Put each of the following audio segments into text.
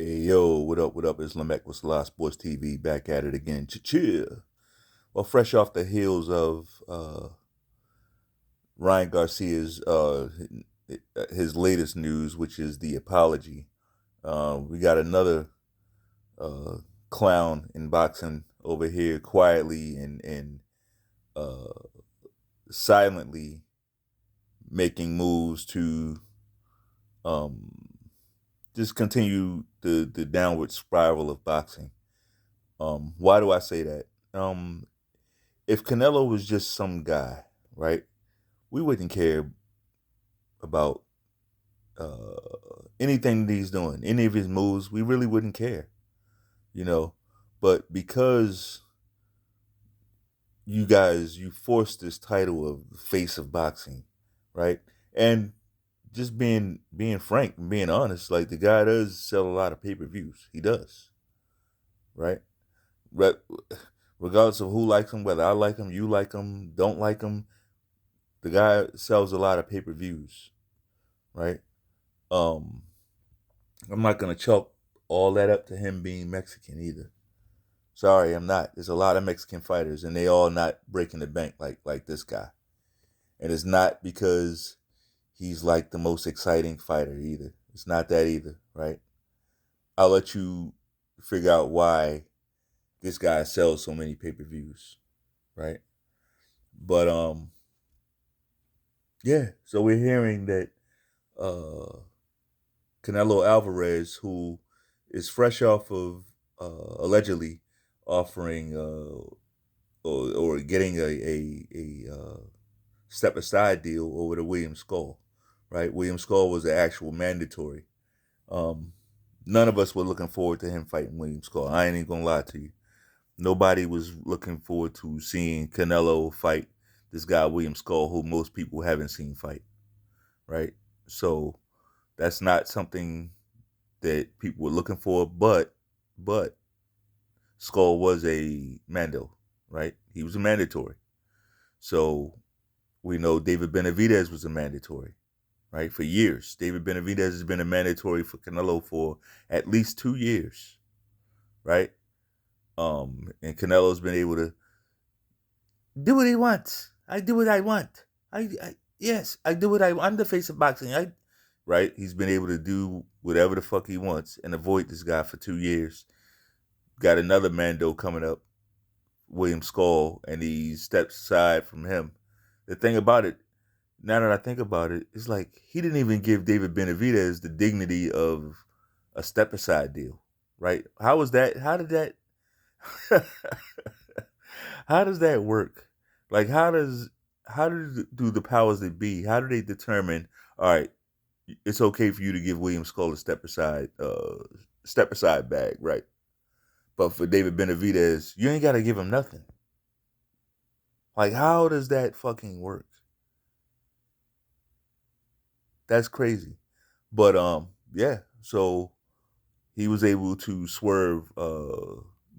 Hey yo, what up? What up? It's Lamech with Selah Sports TV back at it again. Chill. Well, fresh off the heels of Ryan Garcia's his latest news, which is the apology. We got another uh, clown in boxing over here, quietly and uh, silently making moves to um, just continue the downward spiral of boxing. Why do I say that? If Canelo was just some guy, right, we wouldn't care about anything that he's doing, any of his moves. We really wouldn't care, you know. But because you forced this title of face of boxing, right, and just being frank and being honest, like the guy does sell a lot of pay-per-views. He does, right? Re- Regardless of who likes him, whether I like him, you like him, don't like him, the guy sells a lot of pay-per-views, right? Um, I'm not gonna chalk all that up to him being Mexican either. Sorry, I'm not. There's a lot of Mexican fighters, and they all not breaking the bank like this guy. And it's not because he's like the most exciting fighter either. It's not that either, right? I'll let you figure out why this guy sells so many pay-per-views, right? But yeah. So we're hearing that uh Canelo Alvarez, who is fresh off of allegedly offering or getting a step aside deal over to William Skull, right? William Skull was the actual mandatory. Um, None of us were looking forward to him fighting William Skull. I ain't even gonna lie to you. Nobody was looking forward to seeing Canelo fight this guy William Skull, who most people haven't seen fight, right? So that's not something that people were looking for, but Skull was a Mando, right? He was a mandatory. So we know David Benavidez was a mandatory, right? For years. David Benavidez has been a mandatory for Canelo for at least 2 years, right? And Canelo's been able to do what he wants. I do what I want. Yes, I do what I'm the face of boxing. Right? He's been able to do whatever the fuck he wants and avoid this guy for 2 years. Got another Mando coming up, William Skull, and he steps aside from him. The thing about it, now that I think about it, it's like he didn't even give David Benavidez the dignity of a step aside deal, right? How was that? How did that? How does that work? Like, do the powers that be? How do they determine? All right, it's okay for you to give William Skull a step aside bag, right? But for David Benavidez, you ain't got to give him nothing. Like, how does that fucking work? That's crazy. But yeah. So he was able to swerve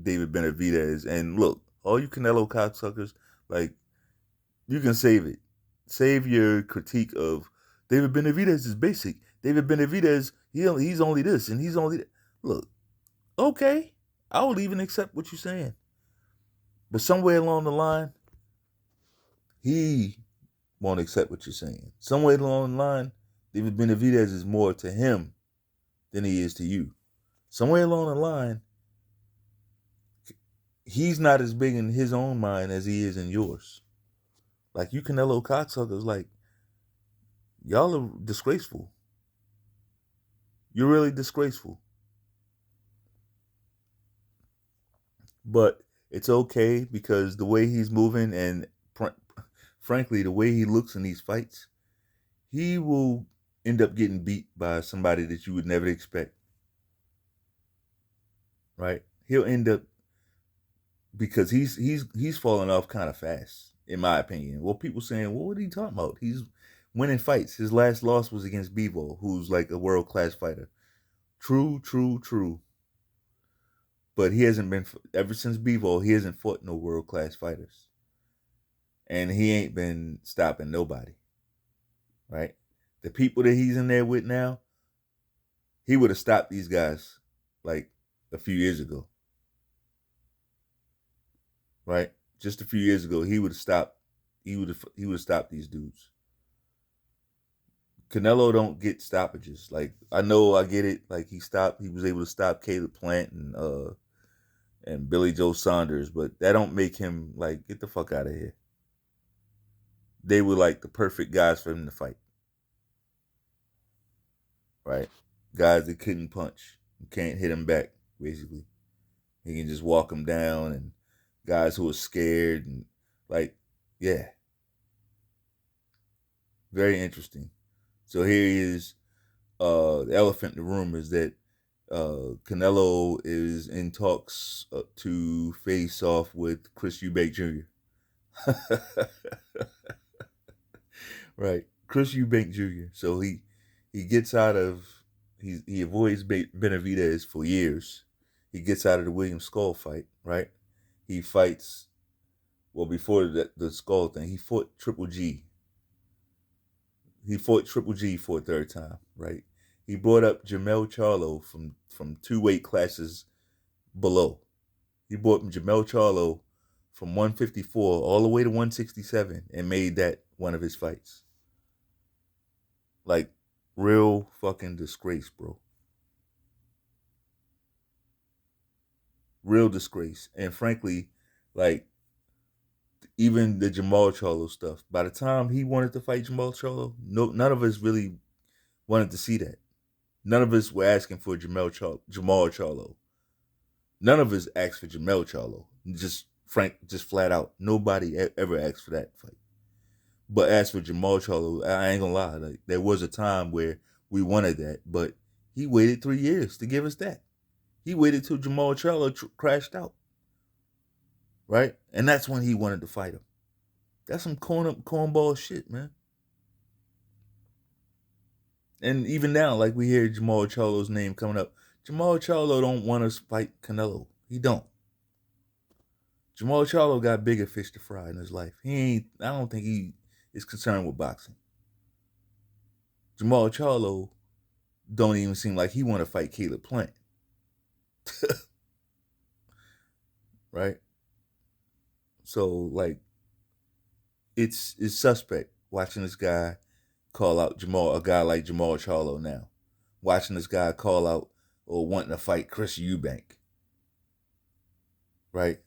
David Benavidez. And look, all you Canelo cocksuckers, like, you can save it. Save your critique of David Benavidez is basic. David Benavidez, he's only this and he's only that. Look, okay, I will even accept what you're saying. But somewhere along the line, he won't accept what you're saying. Somewhere along the line, David Benavidez is more to him than he is to you. Somewhere along the line, he's not as big in his own mind as he is in yours. Like, you Canelo cocksuckers, like, y'all are disgraceful. You're really disgraceful. But it's okay because the way he's moving and frankly, the way he looks in these fights, he will end up getting beat by somebody that you would never expect, right? He'll end up because he's falling off kind of fast, in my opinion. Well, people saying, well, what are you talking about? He's winning fights. His last loss was against Bivol, who's like a world class fighter. True, true, true. But he hasn't been ever since Bivol. He hasn't fought no world class fighters, and he ain't been stopping nobody. Right? The people that he's in there with now, he would have stopped these guys like a few years ago, right? Just a few years ago, he would have stopped. He would have stopped these dudes. Canelo don't get stoppages. Like I know, I get it. Like he stopped. He was able to stop Caleb Plant and Billy Joe Saunders, but that don't make him like get the fuck out of here. They were like the perfect guys for him to fight, right? Guys that couldn't punch, can't hit him back. Basically, he can just walk him down, and guys who are scared and like, yeah, very interesting. So here he is. The elephant in the room is that Canelo is in talks to face off with Chris Eubank Jr. Right, Chris Eubank Jr. So he gets out of he avoids Benavidez for years. He gets out of the William Skull fight. Right, he fights. Well, before the Skull thing, he fought Triple G. He fought Triple G for a third time. Right, he brought up Jamel Charlo from two weight classes below. He brought Jamel Charlo from 154 all the way to 167 and made that one of his fights. Like, real fucking disgrace, bro. Real disgrace. And frankly, like, even the Jamal Charlo stuff, by the time he wanted to fight Jamal Charlo, none of us really wanted to see that. None of us were asking for Jamal Charlo. None of us asked for Jamel Charlo. Just flat out. Nobody ever asked for that fight. But as for Jamal Charlo, I ain't gonna lie. Like, there was a time where we wanted that, but he waited 3 years to give us that. He waited till Jamal Charlo crashed out, right? And that's when he wanted to fight him. That's some cornball shit, man. And even now, like, we hear Jamal Charlo's name coming up. Jamal Charlo don't want us to fight Canelo. He don't. Jamal Charlo got bigger fish to fry in his life. I don't think he is concerned with boxing. Jamal Charlo don't even seem like he want to fight Caleb Plant. Right? So, like, it's suspect watching this guy call out a guy like Jamal Charlo now. Watching this guy call out or wanting to fight Chris Eubank. Right?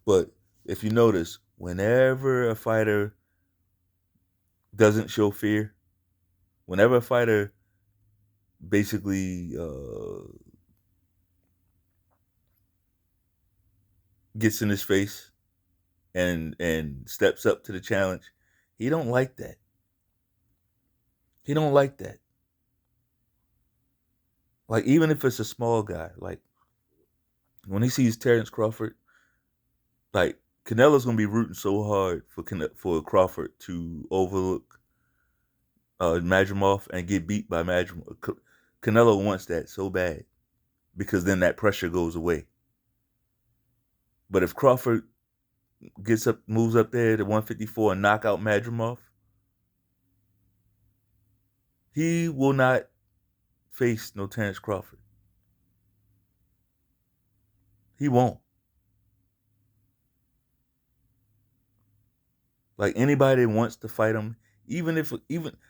But if you notice, whenever a fighter doesn't show fear, whenever a fighter basically gets in his face and steps up to the challenge, he don't like that. He don't like that. Like, even if it's a small guy, like when he sees Terrence Crawford, like, Canelo's gonna be rooting so hard for Crawford to overlook Madrimov and get beat by Madrimov. Canelo wants that so bad because then that pressure goes away. But if Crawford moves up there to 154 and knock out Madrimov, he will not face no Terrence Crawford. He won't. Like, anybody that wants to fight him, even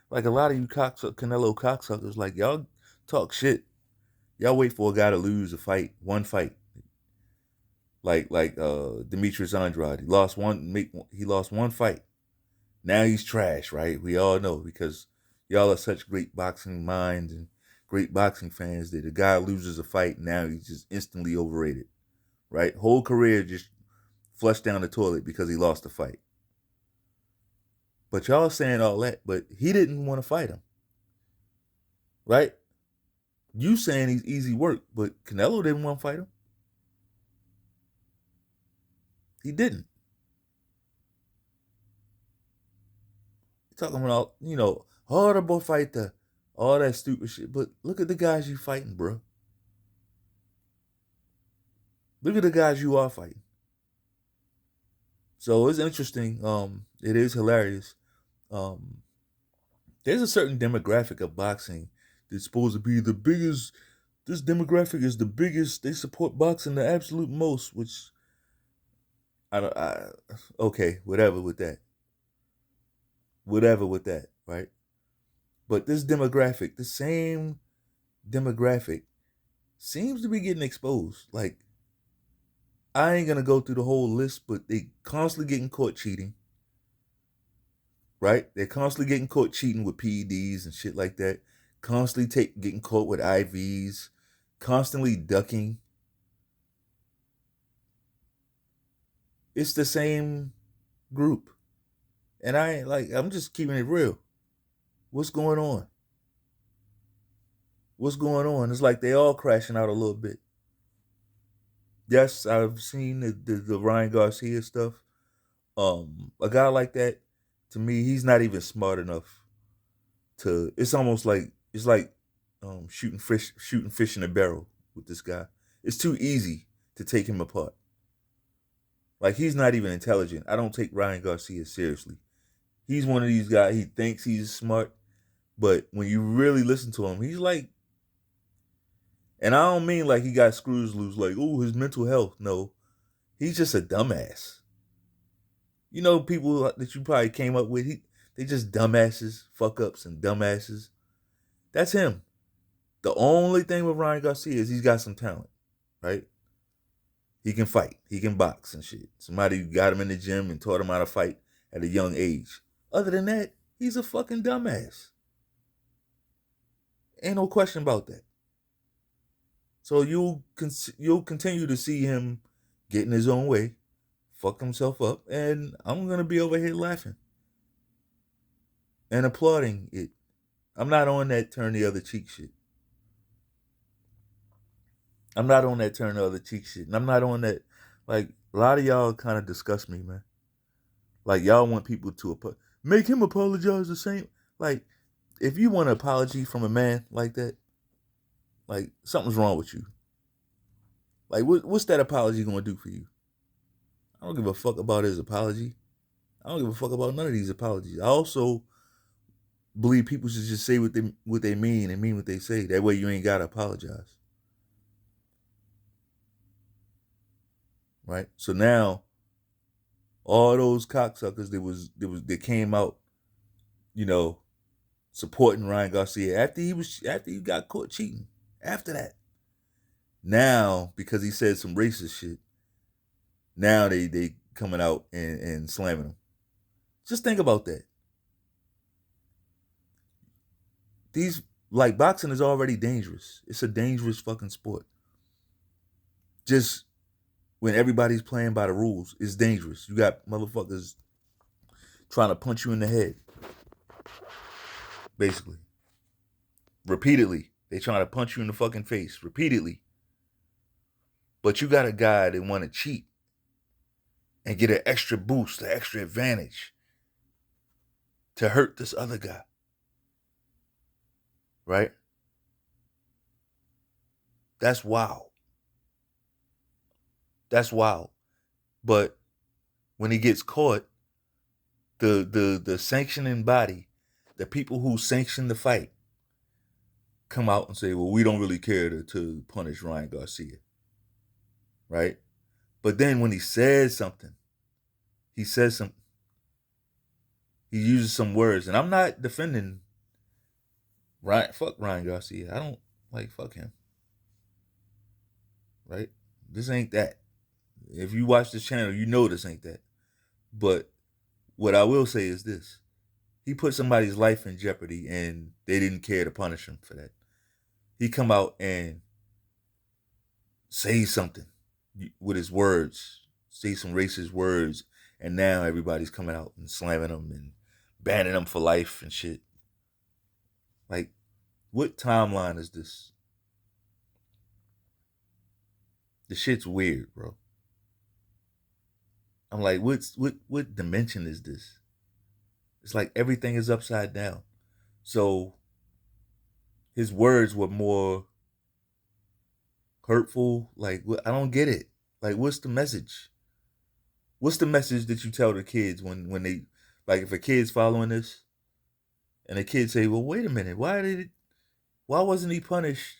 like a lot of you Canelo cocksuckers, like, y'all talk shit. Y'all wait for a guy to lose one fight. Like Demetrius Andrade. He lost one fight. Now he's trash, right? We all know, because y'all are such great boxing minds and great boxing fans that a guy loses a fight, now he's just instantly overrated. Right? Whole career just flushed down the toilet because he lost a fight. But y'all saying all that, but he didn't want to fight him. Right? You saying he's easy work, but Canelo didn't want to fight him. He didn't. Talking about, horrible fighter, all that stupid shit. But look at the guys you fighting, bro. Look at the guys you are fighting. So it's interesting. It is hilarious. There's a certain demographic of boxing that's supposed to be the biggest this demographic is the biggest. They support boxing the absolute most, which I don't. Okay, whatever with that. Whatever with that, right? But this demographic, the same demographic, seems to be getting exposed. Like, I ain't gonna go through the whole list, but they constantly getting caught cheating, right? They're constantly getting caught cheating with PEDs and shit like that. Constantly getting caught with IVs, constantly ducking. It's the same group. And I ain't like, I'm just keeping it real. What's going on? What's going on? It's like they all crashing out a little bit. Yes, I've seen the Ryan Garcia stuff. A guy like that, to me, he's not even smart enough to. It's almost like it's like shooting fish in a barrel with this guy. It's too easy to take him apart. Like, he's not even intelligent. I don't take Ryan Garcia seriously. He's one of these guys. He thinks he's smart, but when you really listen to him, he's like, and I don't mean like he got screws loose, like, oh, his mental health. No, he's just a dumbass. You know, people that you probably came up with, they just dumbasses, fuck ups, and dumbasses. That's him. The only thing with Ryan Garcia is he's got some talent, right? He can fight. He can box and shit. Somebody got him in the gym and taught him how to fight at a young age. Other than that, he's a fucking dumbass. Ain't no question about that. So you'll continue to see him get in his own way, fuck himself up, and I'm gonna be over here laughing and applauding it. I'm not on that turn the other cheek shit. I'm not on that turn the other cheek shit. And I'm not on that, like, a lot of y'all kind of disgust me, man. Like, y'all want people to make him apologize the same. Like, if you want an apology from a man like that, like, something's wrong with you. Like, what's that apology gonna do for you? I don't give a fuck about his apology. I don't give a fuck about none of these apologies. I also believe people should just say what they mean and mean what they say. That way you ain't gotta apologize. Right? So now all those cocksuckers that came out, you know, supporting Ryan Garcia after he got caught cheating. After that. Now, because he said some racist shit, now they coming out and slamming him. Just think about that. Like, boxing is already dangerous. It's a dangerous fucking sport. Just when everybody's playing by the rules, it's dangerous. You got motherfuckers trying to punch you in the head. Basically. Repeatedly. They trying to punch you in the fucking face. Repeatedly. But you got a guy that want to cheat and get an extra boost, an extra advantage to hurt this other guy. Right? That's wild. That's wild. But when he gets caught, the sanctioning body, the people who sanction the fight, come out and say, well, we don't really care to punish Ryan Garcia. Right? But then when he says something, he uses some words, and I'm not defending fuck Ryan Garcia. I don't fuck him. Right? This ain't that. If you watch this channel, you know this ain't that. But what I will say is this. He put somebody's life in jeopardy and they didn't care to punish him for that. He come out and say something with his words, say some racist words, and now everybody's coming out and slamming him and banning him for life and shit. Like, what timeline is this? The shit's weird, bro. I'm like, what dimension is this? It's like everything is upside down. So his words were more hurtful. Like, I don't get it. Like, what's the message? What's the message that you tell the kids when they, like, if a kid's following this and the kids say, well, wait a minute, why wasn't he punished?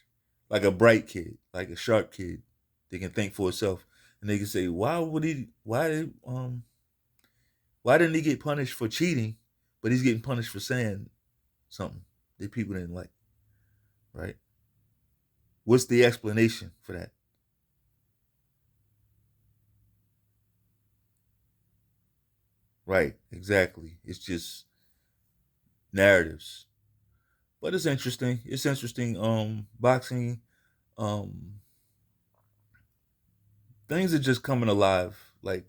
like a bright kid, like a sharp kid that can think for itself, and they can say, why didn't he get punished for cheating, but he's getting punished for saying something that people didn't like, right? What's the explanation for that? Right, exactly. It's just narratives. But it's interesting. It's interesting. Boxing, um, things are just coming alive. Like,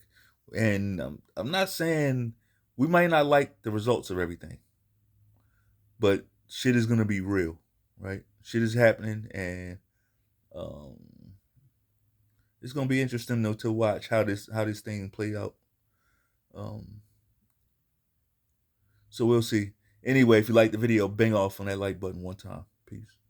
and I'm not saying we might not like the results of everything, but shit is gonna be real, right? Shit is happening, and um, it's gonna be interesting though to watch how this thing play out. Um, so we'll see. Anyway, if you like the video, bang off on that like button one time. Peace.